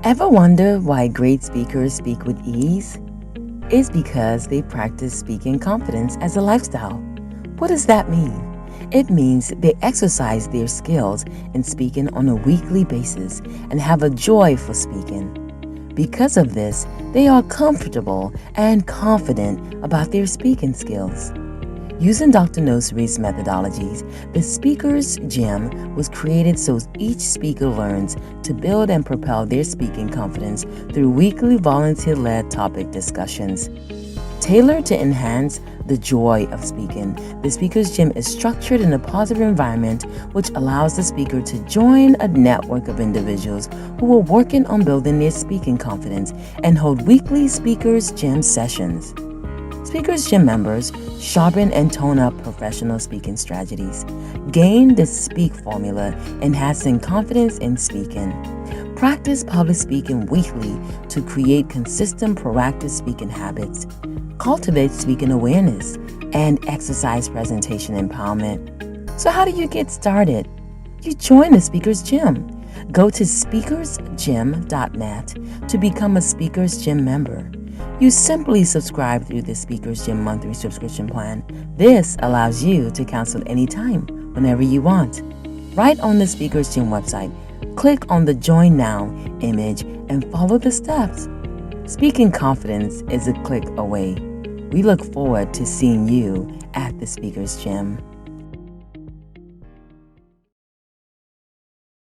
Ever wonder why great speakers speak with ease? It's because they practice speaking confidence as a lifestyle. What does that mean? It means they exercise their skills in speaking on a weekly basis and have a joy for speaking. Because of this, they are comfortable and confident about their speaking skills. Using Dr. Nosri's methodologies, the Speaker's Gym was created so each speaker learns to build and propel their speaking confidence through weekly volunteer-led topic discussions. Tailored to enhance the joy of speaking, the Speaker's Gym is structured in a positive environment which allows the speaker to join a network of individuals who are working on building their speaking confidence and hold weekly Speaker's Gym sessions. Speaker's Gym members sharpen and tone up professional speaking strategies, gain the Speak formula, enhancing confidence in speaking. Practice public speaking weekly to create consistent proactive speaking habits. Cultivate speaking awareness and exercise presentation empowerment. So how do you get started? You join the Speaker's Gym. Go to speakersgym.net to become a Speaker's Gym member. You simply subscribe through the Speaker's Gym monthly subscription plan. This allows you to cancel anytime, whenever you want. Right on the Speaker's Gym website, click on the Join Now image and follow the steps. Speaking confidence is a click away. We look forward to seeing you at the Speaker's Gym.